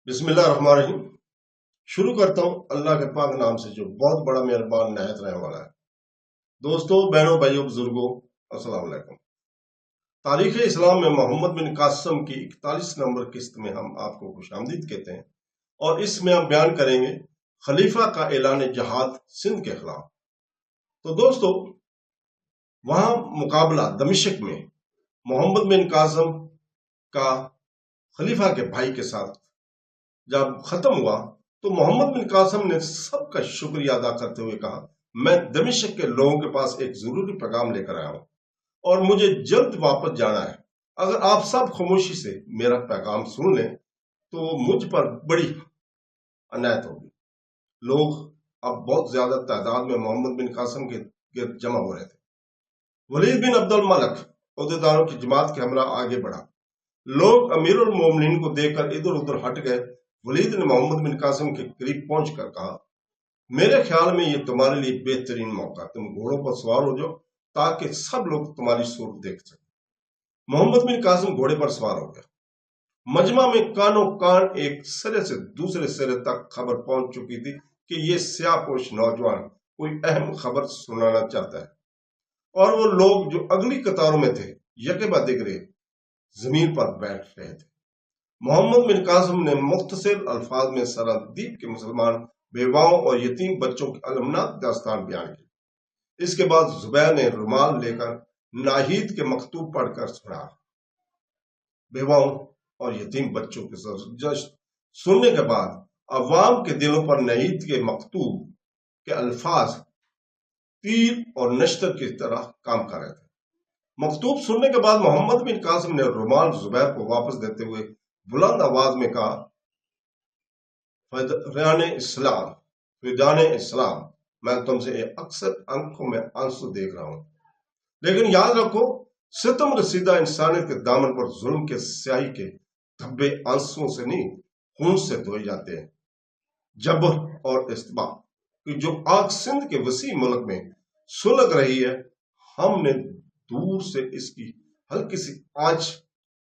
बिस्मिल्लाहिर्रहमानिर्रहीम। शुरू करता हूँ अल्लाह के पाक नाम से जो बहुत बड़ा मेहरबान निहायत रहने वाला है। दोस्तों, बहनों, भाइयों, बुजुर्गों, अस्सलाम वालेकुम। तारीख इस्लाम में मोहम्मद बिन कासिम की 41 नंबर किस्त में हम आपको खुशामदीद कहते हैं और इसमें हम बयान करेंगे खलीफा का ऐलान जहाद सिंध के खिलाफ। तो दोस्तों, वहां मुकाबला दमिश्क में मोहम्मद बिन कासिम का खलीफा के भाई के साथ जब खत्म हुआ तो मोहम्मद बिन कासिम ने सबका शुक्रिया अदा करते हुए कहा, मैं दमिश्क के लोगों के पास एक जरूरी पैगाम लेकर आया हूं और मुझे जल्द वापस जाना है। अगर आप सब खामोशी से मेरा पैगाम सुन लें तो मुझ पर बड़ी अनायत होगी। लोग अब बहुत ज्यादा तादाद में मोहम्मद बिन कासिम के गिर्द जमा हो रहे थे। वलीद बिन अब्दुल मलिक अहदेदारों की जमात के हमरा आगे बढ़ा। लोग अमीरुल मोमिनीन को देखकर इधर उधर हट गए। वलीद ने मोहम्मद बिन कासिम के करीब पहुंचकर कहा, मेरे ख्याल में ये तुम्हारे लिए बेहतरीन मौका, तुम घोड़ों पर सवार हो जाओ ताकि सब लोग तुम्हारी सूरत देख सकें। मोहम्मद बिन कासिम घोड़े पर सवार हो गया। मजमा में कानों कान एक सिरे से दूसरे सिरे तक खबर पहुंच चुकी थी कि ये स्याहपोश नौजवान कोई अहम खबर सुनाना चाहता है और वो लोग जो अगली कतारों में थे यके बाद दिगरे जमीन पर बैठ रहे थे। मोहम्मद बिन कासिम ने मुख्तसर अल्फाज में सरादीप के मुसलमान बेवाओं और यतीम बच्चों की अलमनाक दास्तान बयान की। इसके बाद जुबैर ने रुमाल लेकर नाहीद के मकतूब पढ़कर सुना। बेवाओं और यतीम बच्चों के सरजश सुनने के बाद अवाम के दिलों पर नाहीद के मकतूब के अल्फाज तीर और नश्तर की तरह काम कर रहे थे। मकतूब सुनने के बाद मोहम्मद बिन कासिम ने रुमाल जुबैर को वापस देते हुए बुलंद आवाज में कहा, फिदाने इस्लाम, मैं तुमसे अक्सर आंखों में आंसू देख रहा हूं, लेकिन याद रखो, सितम रसीदा इंसानियत के दामन पर जुल्म के स्याही के धब्बे आंसुओं से नहीं, खून से धोए जाते हैं। जबर और इस्तिबा की जो आग सिंध के वसी मुल्क में सुलग रही है, हमने दूर से इसकी हल्की सी आंच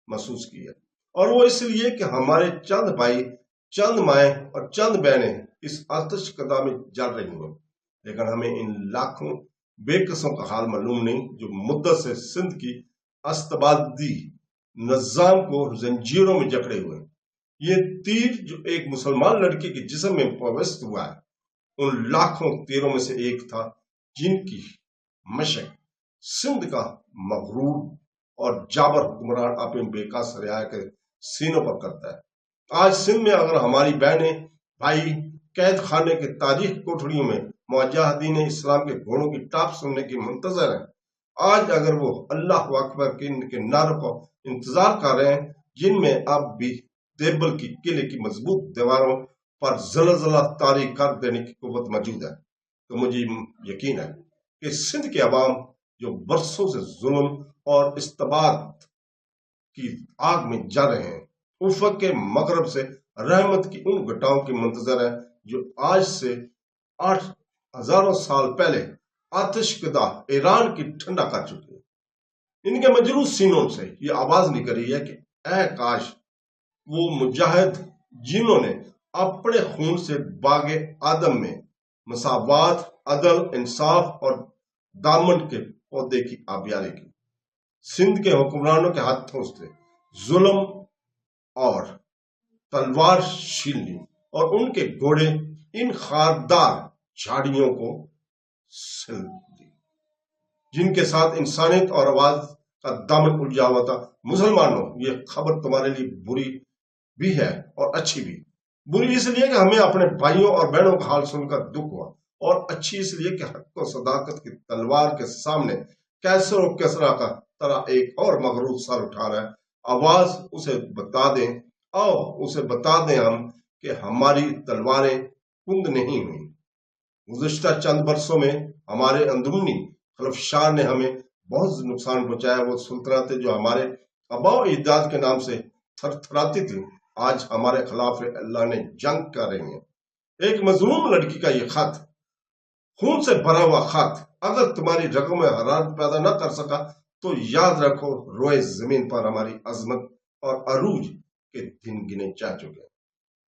महसूस की है, और वो इसलिए कि हमारे चंद भाई, चंद माएं और चंद बहनें इस आतिश कदा में जल रही हैं। लेकिन हमें इन लाखों बेकसों का हाल मालूम नहीं जो मुद्दत से सिंध की अस्तबादी निजाम को जंजीरों में जकड़े हुए। ये तीर जो एक मुसलमान लड़की के जिस्म में प्रविष्ट हुआ है, उन लाखों तीरों में से एक था जिनकी मशक सिंध का मगरूर और जाबर हुक्मरान अपने बेकास रियाया के सीनों पर करता है। आज सिंध में अगर हमारी बहनें भाई कैद खाने के तारीख कोठड़ियों में मुजाहिदीन इस्लाम के घोड़ों की टाप सुनने की मुंतजर है, आज अगर वो अल्लाह अकबर के नारों को इंतजार कर रहे हैं जिनमें अब भी देबल की किले की मजबूत दीवारों पर जलजला तारी कर देने की कुव्वत मौजूद है, तो मुझे यकीन है कि सिंध के अवाम जो बरसों से जुल्म और इस्तबाद की आग में जा रहे हैं, उफक के मगरब से रहमत की उन घटाओं की मुंतजर है जो आज से 8,000 साल पहले आतिशकदा ईरान की ठंडा कर चुकी है। इनके मजरूह सीनों से ये आवाज निकली है कि ऐ काश वो मुजाहिद जिन्होंने अपने खून से बागे आदम में मसावात, अदल, इंसाफ और दामन के पौधे की आबियारी की। सिंध के हुक्मरानों के हाथों से जुल्म और तलवार छीलनी और उनके घोड़े इन खारदार झाड़ियों को सिल दी जिनके साथ इंसानियत और आवाज का दामन उलझा हुआ था। मुसलमानों, ये खबर तुम्हारे लिए बुरी भी है और अच्छी भी। बुरी इसलिए कि हमें अपने भाइयों और बहनों का हाल सुनकर दुख हुआ, और अच्छी इसलिए कि हक और सदाकत की तलवार के सामने कैसर और कसरा का तरह एक और मगरूर सर उठा रहा है। आवाज उसे बता दें, आओ उसे बता दें हम कि हमारी तलवारें कुंद नहीं हुई। गुज़िश्ता चंद बरसों में हमारे अंदरूनी खलफशार ने हमें बहुत नुकसान पहुंचाया। वो सुल्तनतें जो हमारे आबाओ इजाद के नाम से थरथराती थी, आज हमारे खिलाफ अल्लाह ने जंग कर रही है। एक मजलूम लड़की का ये खत, खून से भरा हुआ खत, अगर तुम्हारी रगों में हरारत पैदा न कर सका तो याद रखो, रोए जमीन पर हमारी अजमत और अरूज के दिन गिने जा चुके हैं।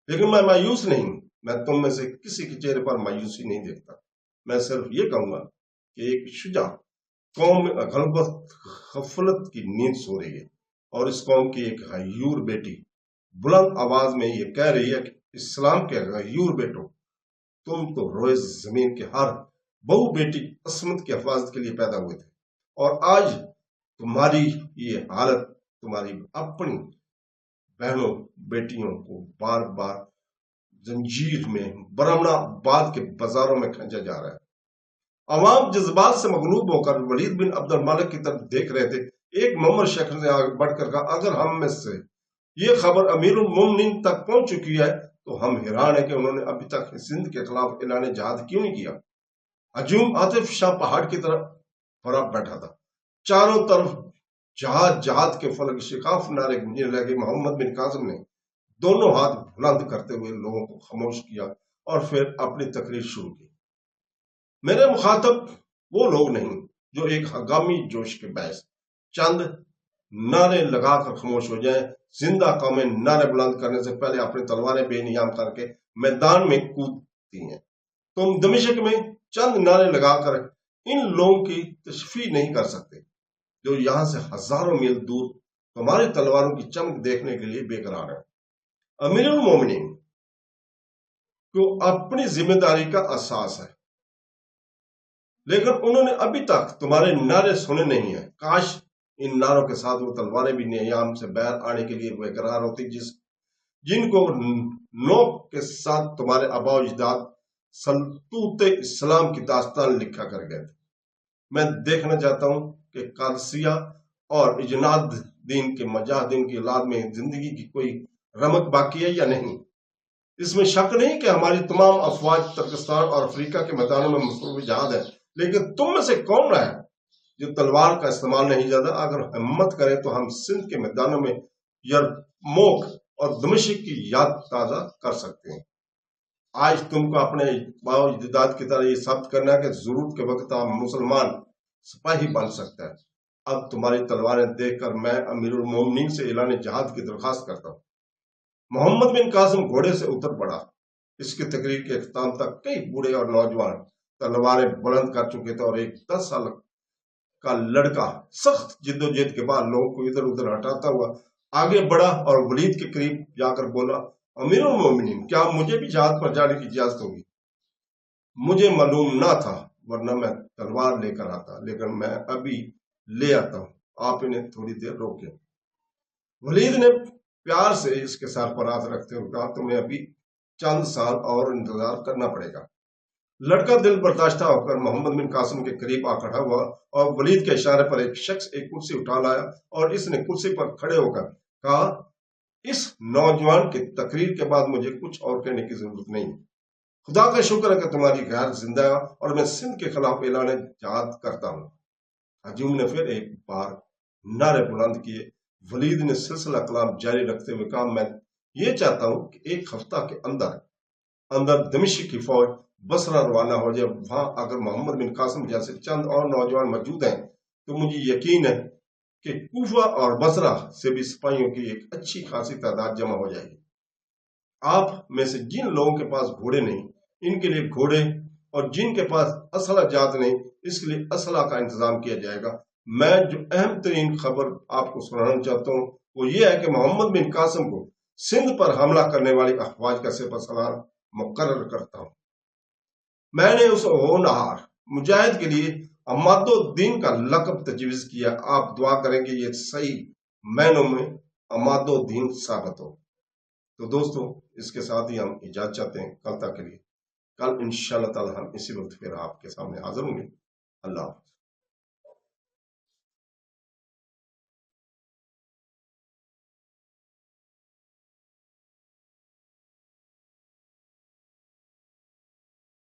لیکن میں مایوس نہیں ہوں، میں تم میں سے کسی کے چہرے پر مایوسی نہیں دیکھتا۔ میں صرف یہ کہوں گا کہ ایک شجاع قوم میں غلبت غفلت کی نیند سو رہی ہے، اور اس قوم کی ایک غیور بیٹی بلند آواز میں یہ کہہ رہی ہے کہ اسلام کے غیور بیٹو، تم تو روئے زمین کے ہر بہو بیٹی عصمت کی حفاظت کے لیے پیدا ہوئے تھے، اور آج تمہاری یہ حالت تمہاری اپنی بہنوں بیٹیوں کو بار بار زنجیر میں برہمنا آباد کے بازاروں میں کھینچا جا رہا ہے۔ عوام جذبات سے مغلوب ہو کر ولید بن عبد الملک کی طرف دیکھ رہے تھے۔ ایک معمر شخص نے آگے بڑھ کر کہا، اگر ہم میں سے یہ خبر امیر المومنین تک پہنچ چکی ہے تو ہم حیران ہیں کہ انہوں نے ابھی تک سندھ کے خلاف اعلان جہاد کیوں نہیں کیا۔ ہجوم عاطف شاہ پہاڑ کی طرف بھرا بیٹھا تھا، چاروں طرف جہاد جہاد کے فلک شکاف نعرے گونجنے لگے۔ محمد بن قاسم نے دونوں ہاتھ بلند کرتے ہوئے لوگوں کو خاموش کیا اور پھر اپنی تقریر شروع کی۔ میرے مخاطب وہ لوگ نہیں جو ایک ہنگامی جوش کے باعث چند نعرے لگا کر خاموش ہو جائیں۔ زندہ قومیں نعرے بلند کرنے سے پہلے اپنی تلواریں بے نیام کر کے میدان میں کودتی ہیں۔ تم دمشق میں چند نعرے لگا کر ان لوگوں کی تشفی نہیں کر سکتے جو یہاں سے ہزاروں میل دور تمہاری تلواروں کی چمک دیکھنے کے لیے بے قرار ہیں۔ امیر المومنین کو اپنی ذمہ داری کا احساس ہے، لیکن انہوں نے ابھی تک تمہارے نعرے سنے نہیں ہیں۔ کاش ان نعروں کے ساتھ وہ تلواریں بھی نیام سے باہر آنے کے لیے بے قرار ہوتی جن کو نوک کے ساتھ تمہارے آباء و اجداد سلطوت اسلام کی داستان لکھا کر گئے تھے۔ میں دیکھنا چاہتا ہوں کہ قادسیہ اور اجناد دین کے مجاہدین کی اولاد میں زندگی کی کوئی رمق باقی ہے یا نہیں۔ اس میں شک نہیں کہ ہماری تمام افواج ترکستان اور افریقہ کے میدانوں میں مصروف جہاد ہے، لیکن تم میں سے کون ہے جو تلوار کا استعمال نہیں جاتا؟ اگر ہمت کرے تو ہم سندھ کے میدانوں میں یرموک اور دمشق کی یاد تازہ کر سکتے ہیں۔ آج تم کو اپنے آباء و اجداد کی طرح یہ ثابت کرنا ہے کہ ضرورت کے وقت آپ مسلمان سپاہی بن سکتا ہے۔ اب تمہاری تلواریں دیکھ کر میں امیر المومنین سے اعلان جہاد کی درخواست کرتا ہوں۔ محمد بن قاسم گھوڑے سے اتر پڑا۔ اس کی تقریر کے اختتام تک کئی بوڑھے اور نوجوان تلواریں بلند کر چکے تھے، اور ایک 10 سال کا لڑکا سخت جدوجہد کے بعد لوگوں کو ادھر ادھر ہٹاتا ہوا آگے بڑھا اور ولید کے قریب جا کر بولا، امیر المومنین، کیا مجھے بھی جہاد پر جانے کی اجازت ہوگی؟ مجھے معلوم نہ تھا، ورنہ میں تلوار لے کر آتا، لیکن میں ابھی لے آتا ہوں۔ آپ انہیں تھوڑی دیر روکیں۔ ولید نے پیار سے اس کے سر پر ہاتھ رکھتے ہوئے کہا، تمہیں ابھی چند سال اور انتظار کرنا پڑے گا۔ لڑکا دل برداشتہ ہو کر محمد بن قاسم کے قریب آ کھڑا ہوا، اور ولید کے اشارے پر ایک شخص ایک کرسی اٹھا لایا، اور اس نے کرسی پر کھڑے ہو کر کہا، اس نوجوان کی تقریر کے بعد مجھے کچھ اور کہنے کی ضرورت نہیں۔ خدا کا شکر ہے کہ تمہاری غیر زندہ ہے، اور میں سندھ کے خلاف اعلان جہاد کرتا ہوں۔ ہجوم نے پھر ایک بار نعرے بلند کیے۔ ولید نے سلسلہ کلام جاری رکھتے ہوئے کہا، میں یہ چاہتا ہوں کہ ایک ہفتہ کے اندر دمشق کی فوج بصرہ روانہ ہو جائے۔ وہاں اگر محمد بن قاسم جیسے چند اور نوجوان موجود ہیں تو مجھے یقین ہے کہ کوفہ اور بصرہ سے بھی سپاہیوں کی ایک اچھی خاصی تعداد جمع ہو جائے گی۔ آپ میں سے جن لوگوں کے پاس گھوڑے نہیں، ان کے لیے گھوڑے، اور جن کے پاس اسلحہ جات نہیں، اس کے لیے اسلحہ کا انتظام کیا جائے گا۔ میں جو اہم ترین خبر آپ کو سنانا چاہتا ہوں وہ یہ ہے کہ محمد بن قاسم کو سندھ پر حملہ کرنے والی افواج کا سپہ سالار مقرر کرتا ہوں۔ میں نے اس ہونہار مجاہد کے لیے عماد الدین کا لقب تجویز کیا۔ آپ دعا کریں کہ یہ صحیح معنوں میں عماد الدین ثابت ہو۔ تو دوستو، اس کے ساتھ ہی ہم اجازت چاہتے ہیں کل تک کے لیے۔ کل انشاءاللہ تعالی ہم اسی وقت پھر آپ کے سامنے حاضر ہوں گے۔ اللہ حافظ۔